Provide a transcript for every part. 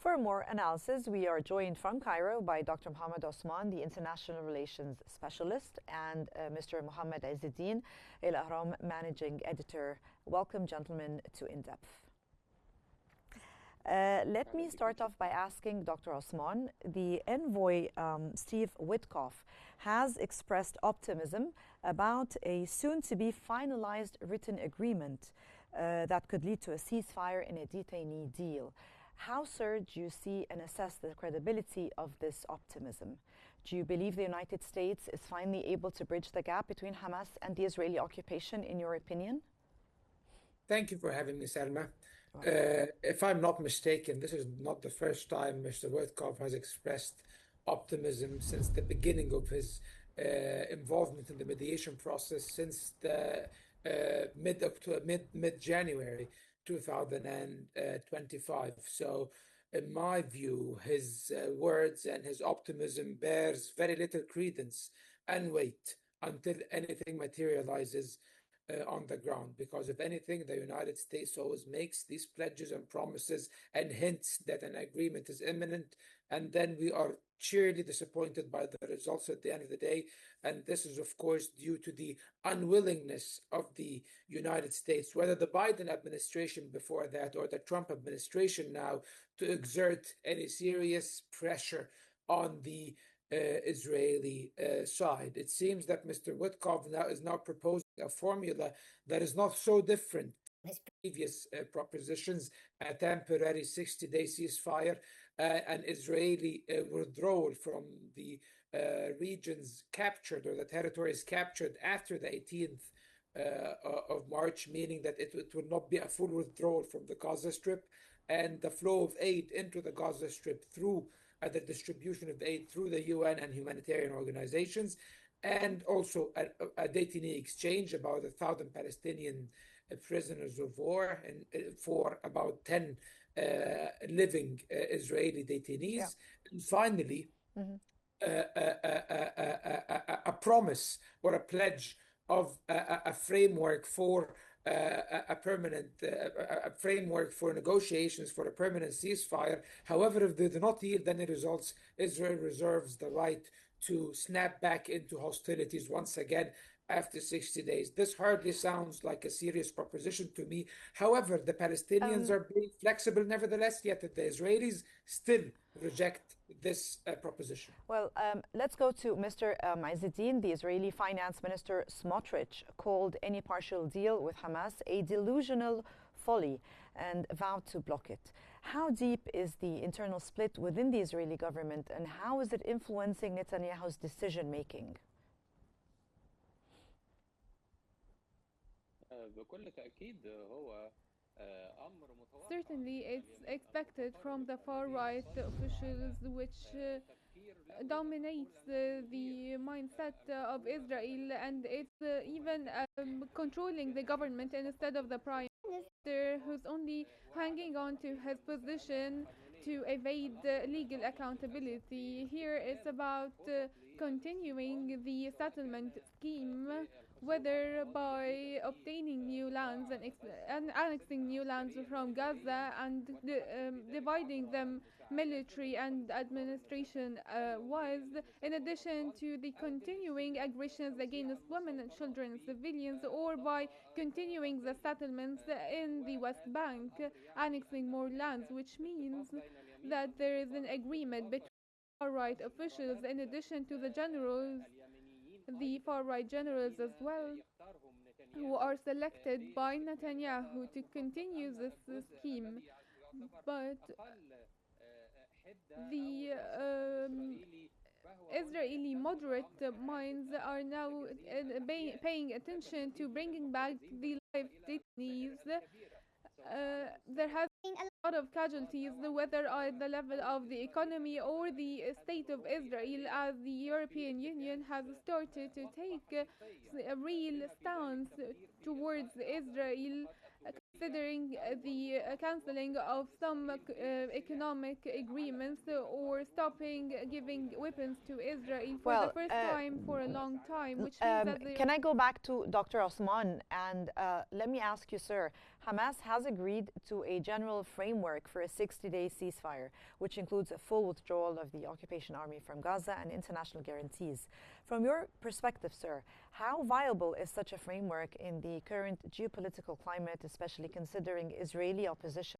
For more analysis, we are joined from Cairo by Dr. Mohammed Osman, the International Relations Specialist, and Mr. Mohammed Izzeddin, El Ahram Managing Editor. Welcome, gentlemen, to In Depth. Let me start off by asking Dr. Osman. The envoy, Steve Witkoff, has expressed optimism about a soon-to-be finalized written agreement that could lead to a ceasefire and a detainee deal. How, sir, do you see and assess the credibility of this optimism? Do you believe the United States is finally able to bridge the gap between Hamas and the Israeli occupation, in your opinion? Thank you for having me, Salma. If I'm not mistaken, this is not the first time Mr. Witkoff has expressed optimism since the beginning of his involvement in the mediation process since the mid-January 2025. So, in my view, his words and his optimism bears very little credence and weight until anything materializes on the ground, because if anything, the United States always makes these pledges and promises and hints that an agreement is imminent, and then we are cheerily disappointed by the results at the end of the day. And this is, of course, due to the unwillingness of the United States, whether the Biden administration before that or the Trump administration now, to exert any serious pressure on the Israeli side. It seems that Mr. Witkoff is now proposing a formula that is not so different from his previous propositions: a temporary 60-day ceasefire, an Israeli withdrawal from the regions captured or the territories captured after the 18th of March, meaning that it will not be a full withdrawal from the Gaza Strip, and the flow of aid into the Gaza Strip through the distribution of aid through the UN and humanitarian organizations, and also a detainee exchange, about 1,000 Palestinian prisoners of war, and for about 10 living Israeli detainees. Yeah. And finally, a promise or a pledge of a framework for a framework for negotiations for a permanent ceasefire. However, if they do not yield any results, Israel reserves the right to snap back into hostilities once again after 60 days. This hardly sounds like a serious proposition to me. However, the Palestinians are being flexible nevertheless, yet the Israelis still reject this proposition. Well, let's go to Mr. Izzeddin. The Israeli Finance Minister Smotrich called any partial deal with Hamas a delusional folly and vowed to block it. How deep is the internal split within the Israeli government, and how is it influencing Netanyahu's decision-making? Certainly, it's expected from the far-right officials, which dominates the mindset of Israel, and it's even controlling the government instead of the prime minister, who's only hanging on to his position to evade legal accountability. Here it's about continuing the settlement scheme, whether by obtaining new lands and annexing new lands from Gaza and dividing them military and administration wise, in addition to the continuing aggressions against women and children and civilians, or by continuing the settlements in the West Bank, annexing more lands, which means that there is an agreement between far-right officials, in addition to the generals, the far-right generals as well, who are selected by Netanyahu to continue this scheme. But the Israeli moderate minds are now paying attention to bringing back the live detainees. There has been a lot of casualties, whether at the level of the economy or the state of Israel, as the European Union has started to take a real stance towards Israel, considering the cancelling of some economic agreements or stopping giving weapons to Israel for the first time for a long time. Which means that can I go back to Dr. Osman and let me ask you, sir, Hamas has agreed to a general framework for a 60-day ceasefire, which includes a full withdrawal of the occupation army from Gaza and international guarantees. From your perspective, sir, how viable is such a framework in the current geopolitical climate, especially considering Israeli opposition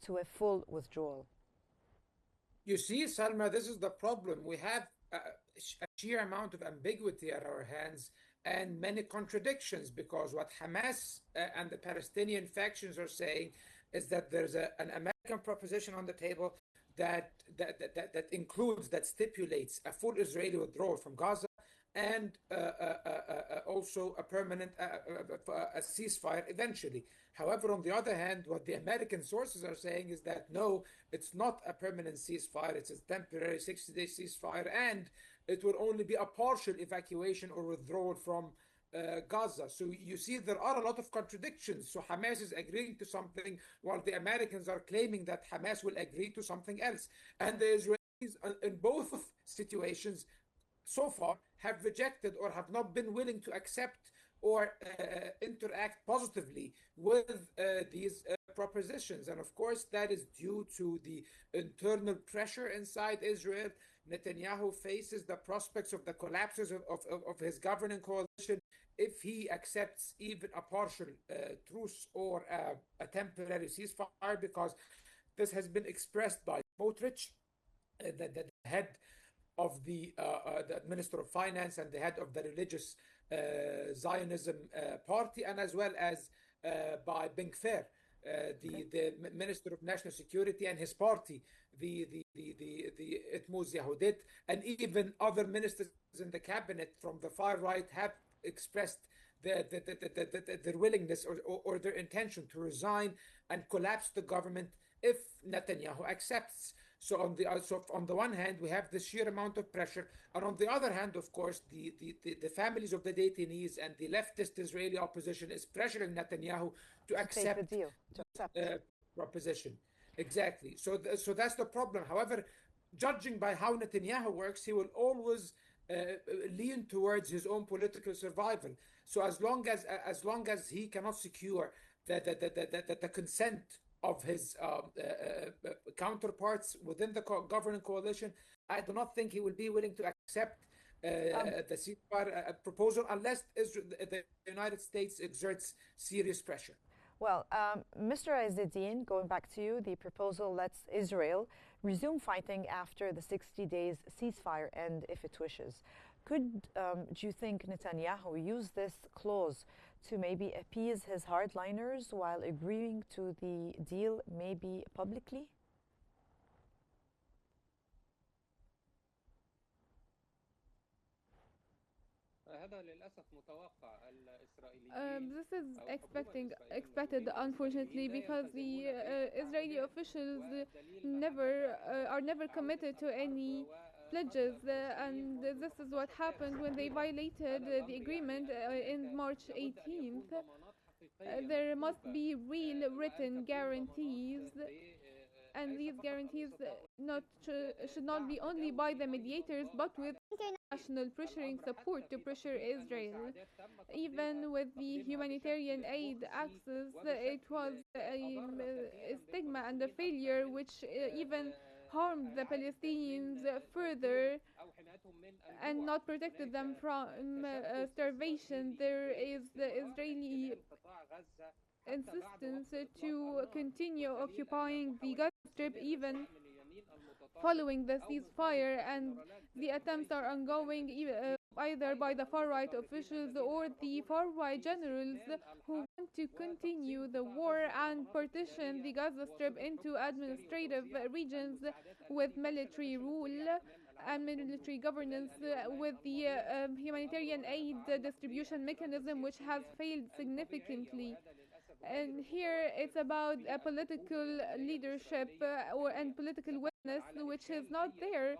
to a full withdrawal? You see, Salma, this is the problem. We have a sheer amount of ambiguity at our hands and many contradictions, because what Hamas and the Palestinian factions are saying is that there's an American proposition on the table that includes, that stipulates a full Israeli withdrawal from Gaza and also a permanent a ceasefire eventually. However, on the other hand, what the American sources are saying is that no, it's not a permanent ceasefire, it's a temporary 60-day ceasefire, and it will only be a partial evacuation or withdrawal from Gaza. So you see, there are a lot of contradictions. So Hamas is agreeing to something while the Americans are claiming that Hamas will agree to something else. And the Israelis, in both situations, so far have rejected or have not been willing to accept or interact positively with these propositions. And of course, that is due to the internal pressure inside Israel. Netanyahu faces the prospects of the collapses of his governing coalition if he accepts even a partial truce or a temporary ceasefire, because this has been expressed by Smotrich, the head of the Minister of Finance and the head of the religious Zionism party, and as well as by Ben Gvir, the Minister of National Security, and his party, the Qnews Yehudit, and even other ministers in the cabinet from the far right have expressed their willingness or their intention to resign and collapse the government if Netanyahu accepts. So on the one hand, we have the sheer amount of pressure, and on the other hand, of course, the families of the detainees and the leftist Israeli opposition is pressuring Netanyahu to accept the deal, to accept proposition. Exactly. So that's the problem. However, judging by how Netanyahu works, he will always lean towards his own political survival. So as long as he cannot secure the consent of his counterparts within the governing coalition, I do not think he will be willing to accept the ceasefire proposal unless the United States exerts serious pressure. Well, Mr. Izzeddin, going back to you, the proposal lets Israel resume fighting after the 60 days ceasefire end if it wishes. Could, do you think Netanyahu use this clause to maybe appease his hardliners while agreeing to the deal maybe publicly? This is expected, unfortunately, because the Israeli officials are never committed to any pledges, and this is what happened when they violated the agreement in March 18th. There must be real written guarantees, and these guarantees should not be only by the mediators, but with international pressuring support to pressure Israel. Even with the humanitarian aid access, it was a stigma and a failure which even harmed the Palestinians further and not protected them from starvation. There is the Israeli insistence to continue occupying the Gaza Strip even following the ceasefire, and the attempts are ongoing either by the far-right officials or the far-right generals who want to continue the war and partition the Gaza Strip into administrative regions with military rule and military governance, with the humanitarian aid distribution mechanism which has failed significantly. And here it's about a political leadership and political witness which is not there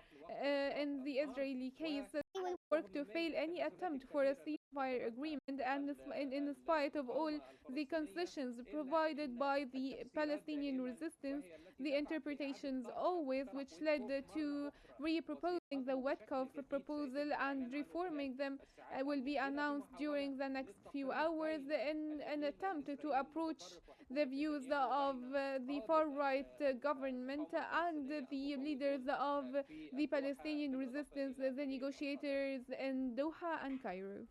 in the Israeli case. They will work to fail any attempt for a ceasefire agreement, and in spite of all the concessions provided by the Palestinian resistance, the interpretations always, which led to re-proposing the Wetkoff proposal, and reforming them will be announced during the next few hours in an attempt to approach the views of the far-right government and the leaders of the Palestinian resistance, the negotiators in Doha and Cairo.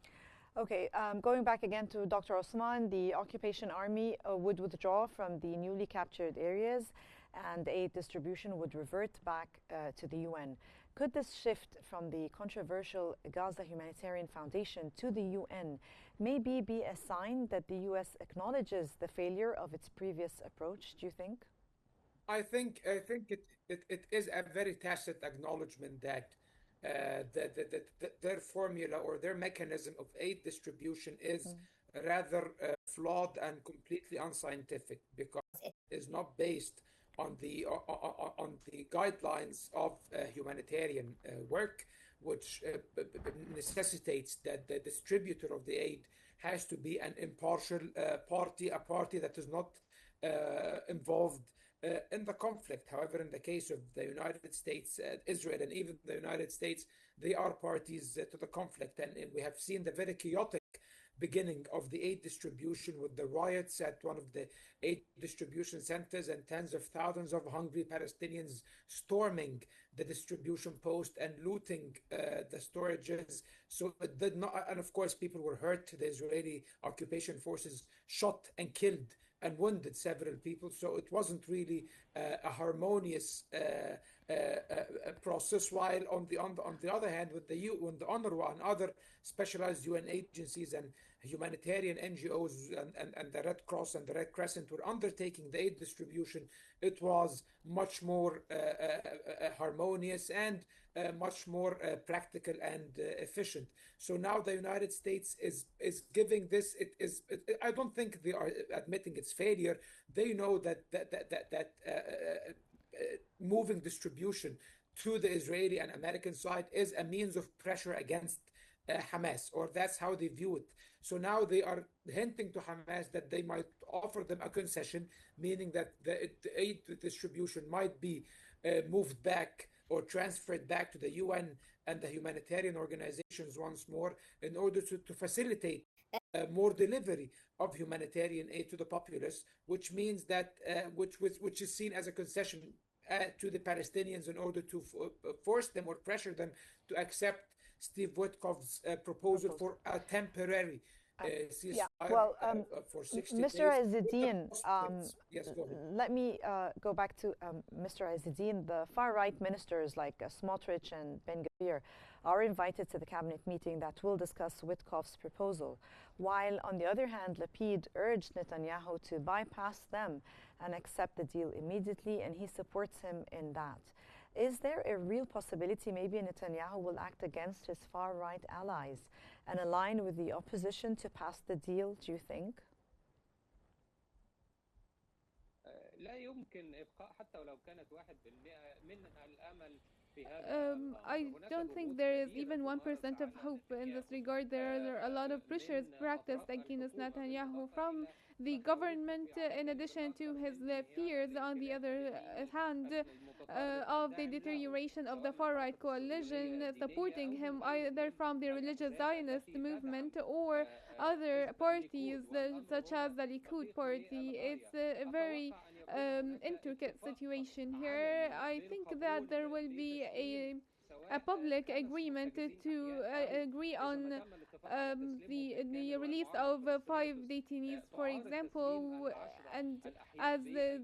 Okay, going back again to Dr. Osman, the occupation army would withdraw from the newly captured areas and aid distribution would revert back to the UN. Could this shift from the controversial Gaza Humanitarian Foundation to the UN maybe be a sign that the US acknowledges the failure of its previous approach, do you think? I think it is a very tacit acknowledgement that their formula or their mechanism of aid distribution is rather flawed and completely unscientific because it is not based on the guidelines of humanitarian work, which necessitates that the distributor of the aid has to be an impartial party, a party that is not involved in the conflict. However, in the case of the United States, Israel, and even the United States, they are parties to the conflict. And we have seen the very chaotic beginning of the aid distribution with the riots at one of the aid distribution centers and tens of thousands of hungry Palestinians storming the distribution post and looting the storages. So it did not, and of course, people were hurt. The Israeli occupation forces shot and killed and wounded several people. So it wasn't really a harmonious process. While on the other hand, with the UNRWA and other specialized UN agencies and humanitarian NGOs and the Red Cross and the Red Crescent were undertaking the aid distribution, it was much more harmonious and much more practical and efficient. So now the United States is giving this. I don't think they are admitting its failure. They know that moving distribution to the Israeli and American side is a means of pressure against Hamas, or that's how they view it. So now they are hinting to Hamas that they might offer them a concession, meaning that the aid distribution might be moved back or transferred back to the UN and the humanitarian organizations once more in order to facilitate more delivery of humanitarian aid to the populace, which means that which is seen as a concession to the Palestinians in order to force them or pressure them to accept Steve Witkoff's proposal for a temporary ceasefire for 60 Mr. days. Azzedine, Yes, go ahead. let me go back to Mr. Azzedine. The far-right ministers like Smotrich and Ben Gvir are invited to the cabinet meeting that will discuss Witkoff's proposal, while on the other hand, Lapid urged Netanyahu to bypass them and accept the deal immediately, and he supports him in that. Is there a real possibility maybe Netanyahu will act against his far-right allies and align with the opposition to pass the deal, do you think? I don't think there is even 1% of hope in this regard. There are a lot of pressures practiced against Netanyahu from the government, in addition to his fears, on the other hand, of the deterioration of the far-right coalition supporting him, either from the religious Zionist movement or other parties such as the Likud party. It's a very intricate situation here. I think that there will be a public agreement to agree on the release of 5 detainees, for example, and as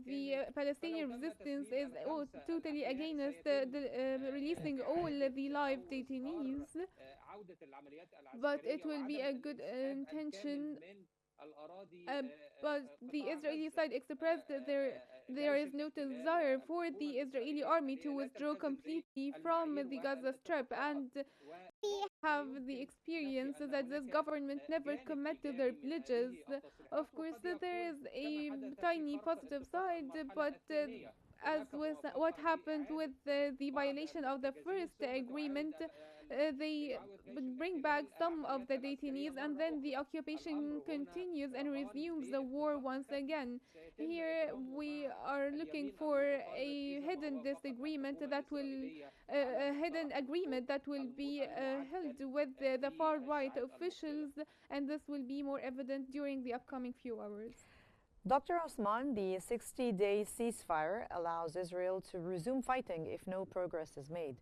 the Palestinian resistance is totally against releasing all the live detainees, but it will be a good intention. But the Israeli side expressed that there is no desire for the Israeli army to withdraw completely from the Gaza Strip, and we have the experience that this government never commit to their pledges. Of course, there is a tiny positive side, but as with what happened with the violation of the first agreement, they bring back some of the detainees, and then the occupation continues and resumes the war once again. Here we are looking for a hidden disagreement that will a hidden agreement that will be held with the far right officials, and this will be more evident during the upcoming few hours. Dr. Osman, the 60-day ceasefire allows Israel to resume fighting if no progress is made.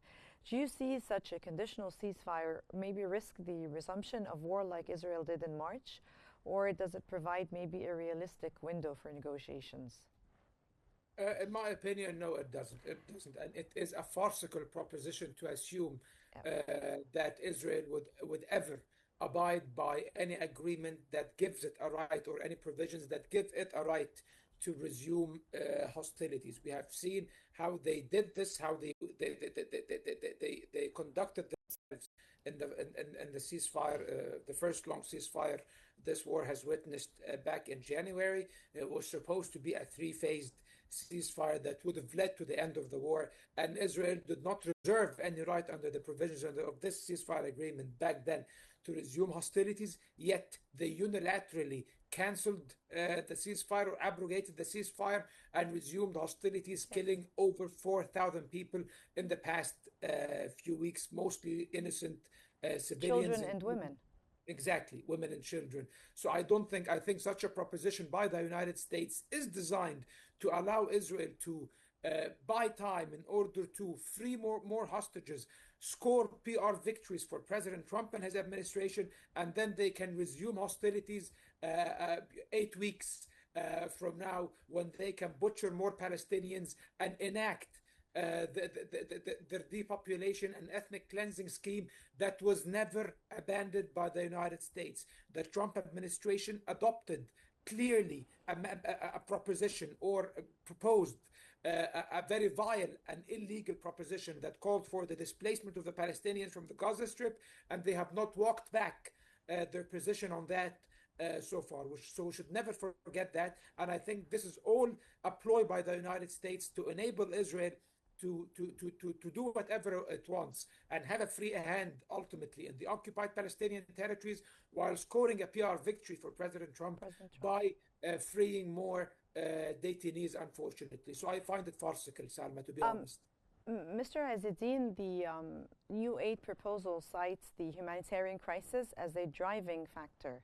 Do you see such a conditional ceasefire maybe risk the resumption of war like Israel did in March? Or does it provide maybe a realistic window for negotiations? In my opinion, no, it doesn't. It doesn't, and it is a farcical proposition to assume that Israel would ever abide by any agreement that gives it a right, or any provisions that give it a right to resume hostilities. We have seen how they did this, how they conducted themselves in the ceasefire, the first long ceasefire this war has witnessed back in January. It was supposed to be a three-phased ceasefire that would have led to the end of the war, and Israel did not reserve any right under the provisions of this ceasefire agreement back then to resume hostilities, yet they unilaterally cancelled the ceasefire, or abrogated the ceasefire, and resumed hostilities, killing over 4,000 people in the past few weeks, mostly innocent civilians. Children and women. Exactly, women and children. So I think such a proposition by the United States is designed to allow Israel to buy time in order to free more hostages, score PR victories for President Trump and his administration, and then they can resume hostilities 8 weeks from now, when they can butcher more Palestinians and enact the depopulation and ethnic cleansing scheme that was never abandoned by the United States. The Trump administration adopted clearly a proposition, or proposed a very vile and illegal proposition that called for the displacement of the Palestinians from the Gaza Strip, and they have not walked back their position on that so far. So we should never forget that. And I think this is all a ploy by the United States to enable Israel to do whatever it wants and have a free hand ultimately in the occupied Palestinian territories, while scoring a PR victory for President Trump by freeing more detainees, unfortunately. So I find it farcical, Salma, to be honest. Mr. Azedine, the new aid proposal cites the humanitarian crisis as a driving factor.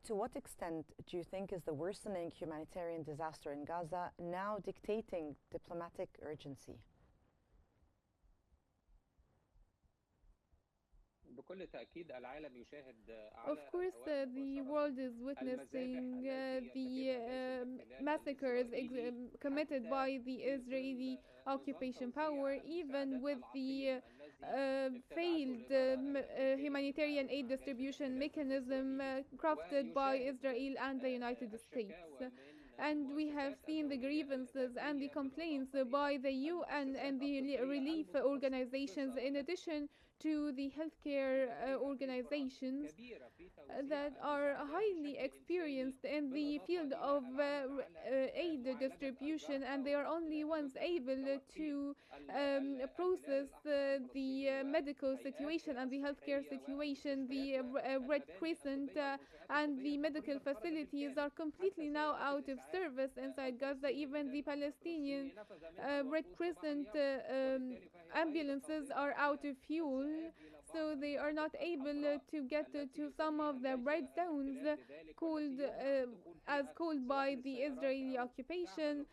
To what extent do you think is the worsening humanitarian disaster in Gaza now dictating diplomatic urgency? Of course, the world is witnessing the massacres committed by the Israeli occupation power, even with the failed humanitarian aid distribution mechanism crafted by Israel and the United States. And we have seen the grievances and the complaints by the UN and the relief organizations, in addition to the healthcare organizations that are highly experienced in the field of aid distribution, and they are only ones able to process the medical situation and the healthcare situation. The Red Crescent and the medical facilities are completely now out of service inside Gaza. Even the Palestinian Red Crescent ambulances are out of fuel, so they are not able to get to some of the red zones called by the Israeli occupation,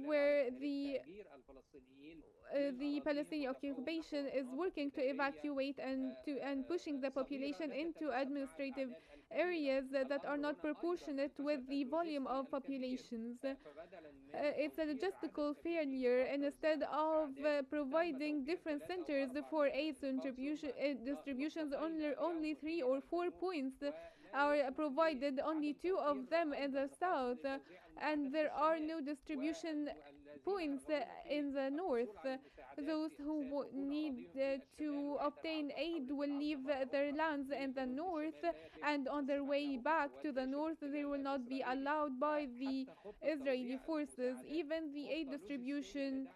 where the Palestinian occupation is working to evacuate and pushing the population into administrative areas that are not proportionate with the volume of populations. It's a logistical failure, and instead of providing different centers for aid distributions, only 3 or 4 points are provided, only 2 of them in the south, and there are no distribution points in the north. Those who need to obtain aid will leave their lands in the north, and on their way back to the north they will not be allowed by the Israeli forces. Even the aid distribution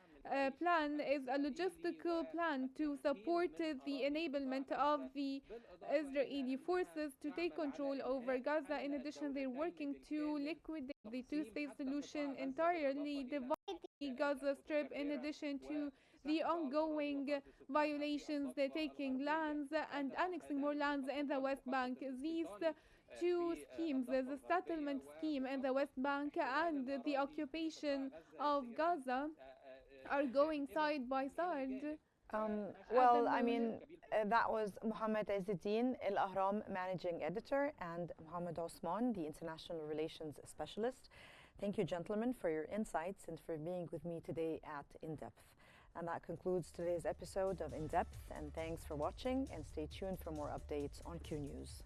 plan is a logistical plan to support the enablement of the Israeli forces to take control over Gaza. In addition, they're working to liquidate the two-state solution entirely, divide the Gaza Strip, in addition to the ongoing violations, taking lands and annexing more lands in the West Bank. These two schemes, the settlement scheme in the West Bank and the occupation of Gaza, are going side by side at the Well, I moment. mean, that was Mohammed Izzeddin, El Ahram managing editor, and Mohammed Osman, the international relations specialist. Thank you, gentlemen, for your insights and for being with me today at In Depth. And that concludes today's episode of In Depth. And thanks for watching, and stay tuned for more updates on Q News.